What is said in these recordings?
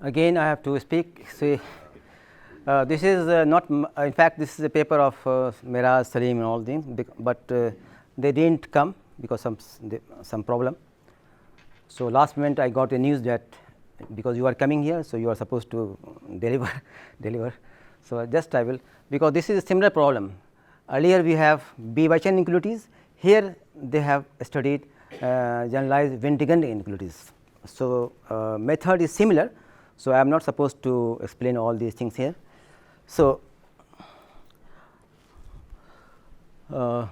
Again I have to speak. See, this is not in fact this is a paper of Mehraj, Saleem and all things, but they did not come because some problem. So, last moment I got a news that because you are coming here, so you are supposed to deliver. So, just I will, because this is a similar problem. Earlier we have Boyon inequalities, here they have studied generalized Wintgen inequalities. So, method is similar. So, I am not supposed to explain all these things here. So, I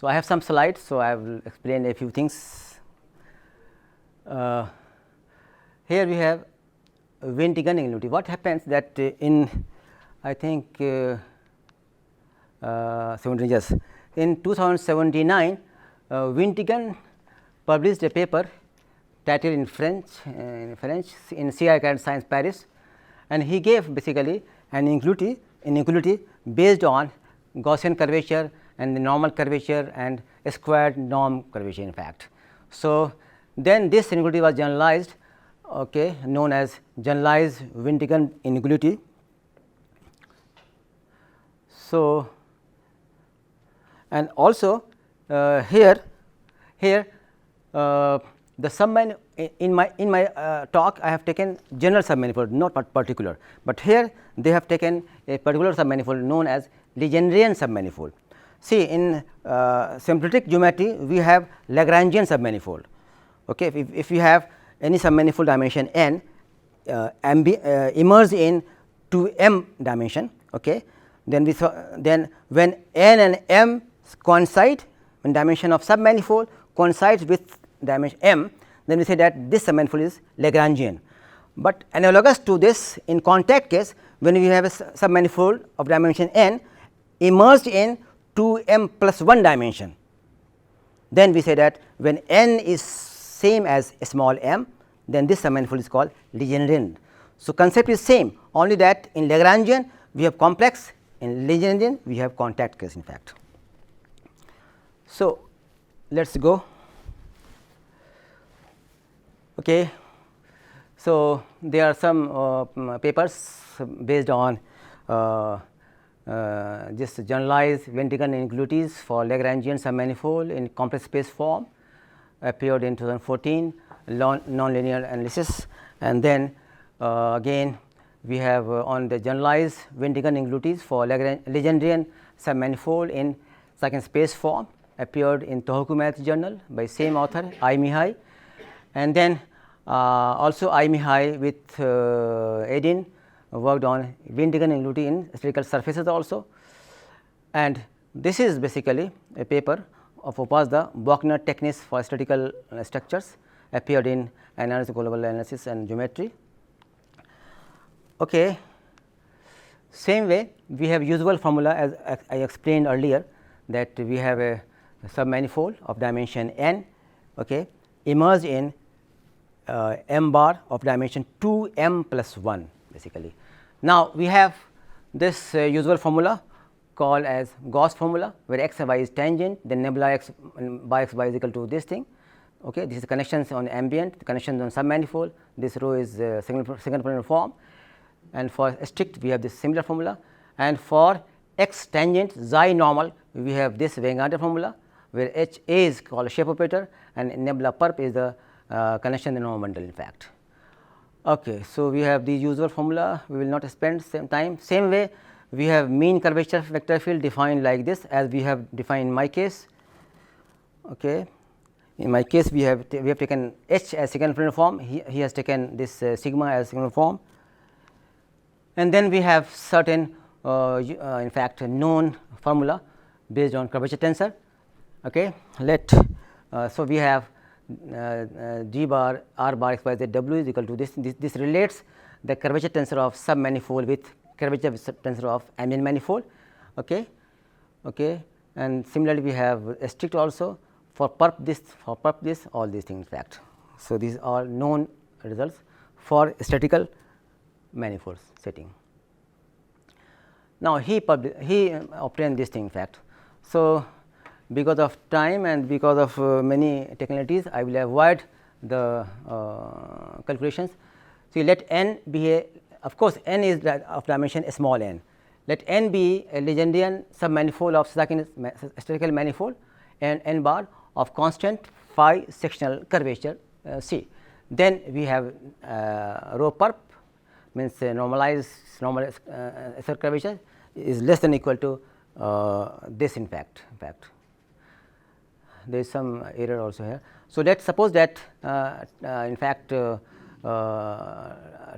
have some slides. So, I will explain a few things. Here we have Wintgen inequality. What happens that in I think 17 years in 2079 Wintgen published a paper titled in French in CI Science Paris, and he gave basically an inequality based on Gaussian curvature and the normal curvature and a squared norm curvature in fact. So, then this inequality was generalized, known as generalized Wintgen inequality. So, and also here the submanifold in my talk I have taken general submanifold, not particular, but here they have taken a particular submanifold known as Legendrian submanifold. See, in symplectic geometry we have Lagrangian submanifold. If you have any submanifold dimension n emerge in 2m dimension, then when n and m coincide, when dimension of submanifold coincides with dimension m, then we say that this submanifold is Lagrangian. But analogous to this, in contact case, when we have a submanifold of dimension n emerged in 2m plus 1 dimension, then we say that when n is same as small m, then this submanifold is called Legendrian. So, concept is same, only that in Lagrangian we have complex, in Legendrian we have contact case in fact. So, let us go. So, there are some papers based on this generalized Wintgen inequalities for Lagrangian submanifold in complex space form, appeared in 2014, nonlinear analysis, and then again we have on the generalized Wintgen inequalities for Legendrian submanifold in second space form, appeared in Tohoku Math journal by same author Mihai, and then also Mihai with Edin worked on Wintgen inequality in spherical surfaces also, and this is basically a paper of Opazda Buchner techniques for statistical structures, appeared in Analysis Global Analysis and Geometry. Same way we have usual formula as I explained earlier, that we have a submanifold of dimension n emerged in m bar of dimension 2 m plus 1 basically. Now, we have this usual formula called as Gauss formula, where x and y is tangent, then nebula x by x y is equal to this thing. This is connections on ambient, the connections on submanifold, this rho is single polynomial form, and for strict we have this similar formula, and for x tangent xi normal we have this Wegener formula, where H A is called a shape operator and nebula perp is the connection in the normal bundle in fact. So, we have the usual formula, we will not spend same time. Same way we have mean curvature vector field defined like this, as we have defined in my case. In my case we have taken H as second polynomial form, he has taken this sigma as second form, and then we have certain in fact known formula based on curvature tensor. So, we have G bar R bar x y z w is equal to this relates the curvature tensor of submanifold with curvature tensor of ambient manifold. And similarly we have a strict also for perp this, all these things in fact. So, these are known results for statistical manifolds setting. Now, he obtained this thing in fact. So, because of time and because of many technicalities, I will avoid the calculations. So, let n be a, of course, n is of dimension small n. Let n be a Legendrian submanifold of Sasakian statistical manifold and n bar of constant phi sectional curvature C. Then we have rho perp means normalized curvature is less than equal to this in fact. There is some error also here. So, let us suppose that in fact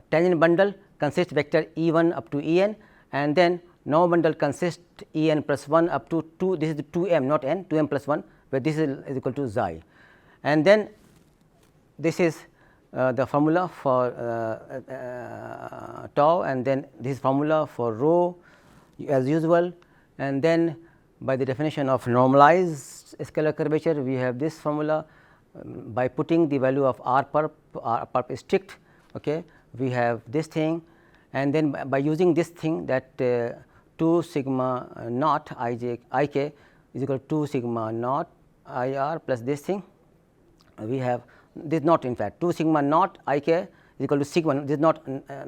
tangent bundle consists vector E 1 up to E n, and then normal bundle consists E n plus 1 up to 2, this is the 2 m not n, 2 m plus 1, where this is equal to xi. And then this is the formula for tau, and then this is formula for rho as usual, and then by the definition of normalized scalar curvature we have this formula. By putting the value of r perp is strict, okay, we have this thing, and then by using this thing that 2 sigma naught ik is equal to 2 sigma naught ir plus this thing, we have this not in fact 2 sigma naught ik is equal to sigma, this is not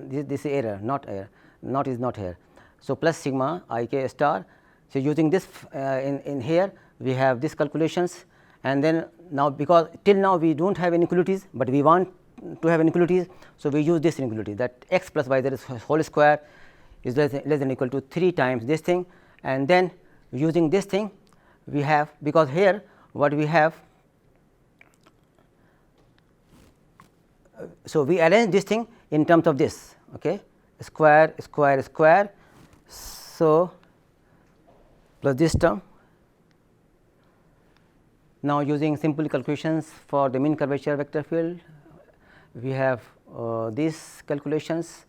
this is error, not error, not is not here. So, plus sigma ik star. So, using this in here we have these calculations, and then now because till now we do not have inequalities, but we want to have inequalities. So, we use this inequality that x plus y z whole square is less than or equal to 3 times this thing, and then using this thing we have, because here what we have, so we arrange this thing in terms of this, okay, square square square. So, plus this term. Now, using simple calculations for the mean curvature vector field, we have these calculations,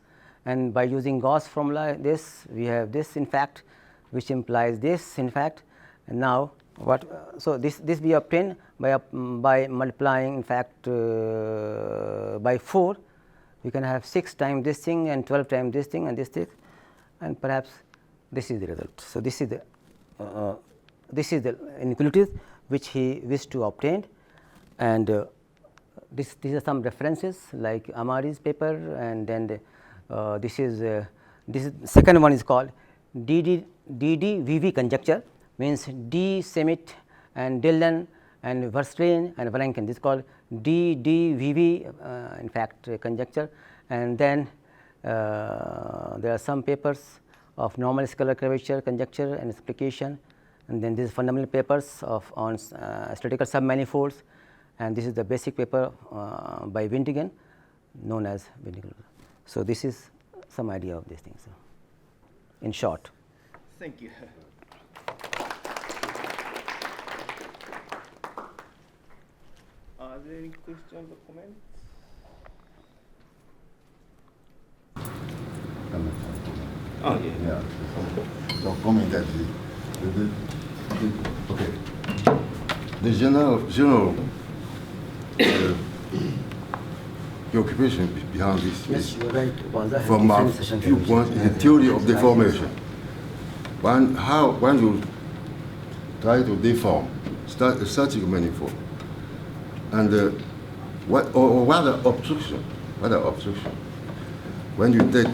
and by using Gauss formula this we have this in fact, which implies this in fact. And now, what so this we obtain by multiplying in fact by 4, we can have 6 times this thing and 12 times this thing and this thing, and perhaps this is the result. So, this is the inequalities which he wished to obtain, and these are some references like Ahmad's paper, and then this is second one is called DD-VV conjecture, means D Schmidt and Dillon and Verstraeten and Valenkin. This is called DD-VV in fact conjecture, and then there are some papers of normal scalar curvature conjecture and its application, and then these fundamental papers on statistical submanifolds, and this is the basic paper by Wintgen known as Wintgen. So, this is some idea of these things in short. Thank you. Are there any questions or comments? Oh, yeah. So, comment that okay. The general preoccupation behind this is, from my viewpoint, is the theory of deformation. When you try to deform a static manifold, and what are obstruction? When you take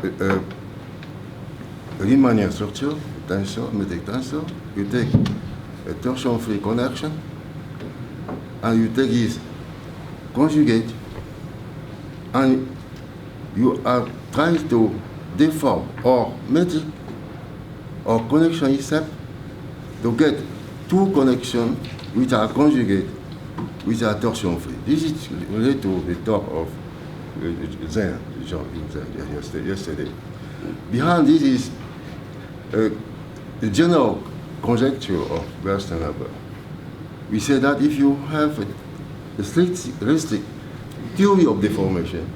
a Riemannian structure, tensor, metric tensor, you take a torsion-free connection, and you take this conjugate, and you are trying to deform or metric or connection itself to get 2 connections which are conjugate, which are torsion-free. This is related to the talk of Zen, yesterday. Behind this is the general conjecture of Gerstenhaber. We say that if you have a strict theory of deformation,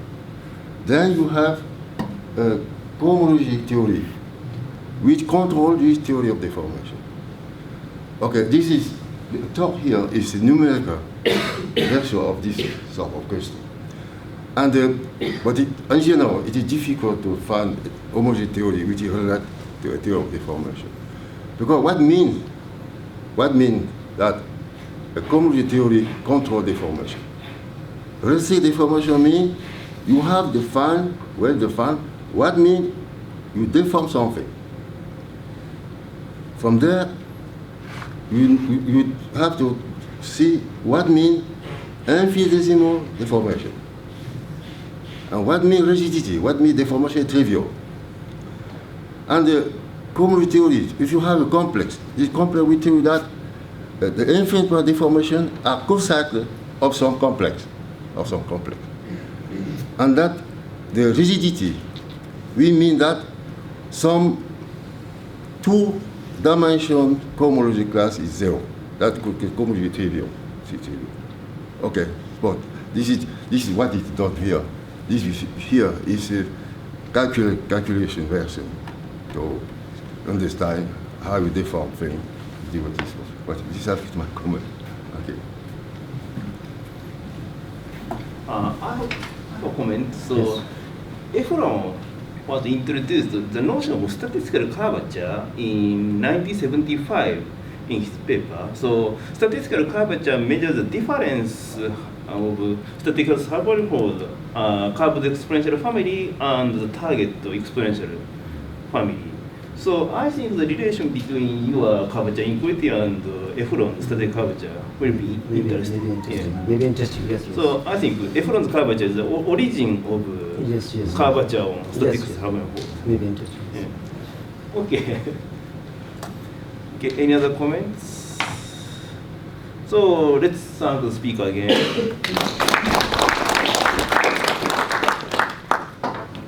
then you have a cohomology theory which controls this theory of deformation. Okay, this is the talk here is a numerical version of this sort of question. And but in general, it is difficult to find a homology theory which is related to a theory of deformation. Because what means that a cohomology theory controls deformation? Realistic deformation means you have defined, well defined, what means you deform something. From there, you have to see what means infinitesimal deformation. And what means rigidity, what means deformation trivial. And the common theory, if you have a complex, this complex we tell you that the infinite deformation are co-cycle of some complex, And that the rigidity, we mean that some two-dimension cohomology class is 0. That could be trivial. Okay, but this is what is done here. This is here is a calculation version to understand how you deform things. But this is my comment. Okay. I have a comment. So, Efron was introduced the notion of statistical curvature in 1975 in his paper. So, statistical curvature measures the difference of statistical submanifold curved exponential family and the target exponential family. So I think the relation between your curvature inequality and Efron's statistical curvature will be interesting. Very interesting, yes. So I think Efron's curvature is the origin of curvature on statistical submanifold. Very interesting. Yeah. Okay. Okay. Any other comments? So let's thank the speaker again.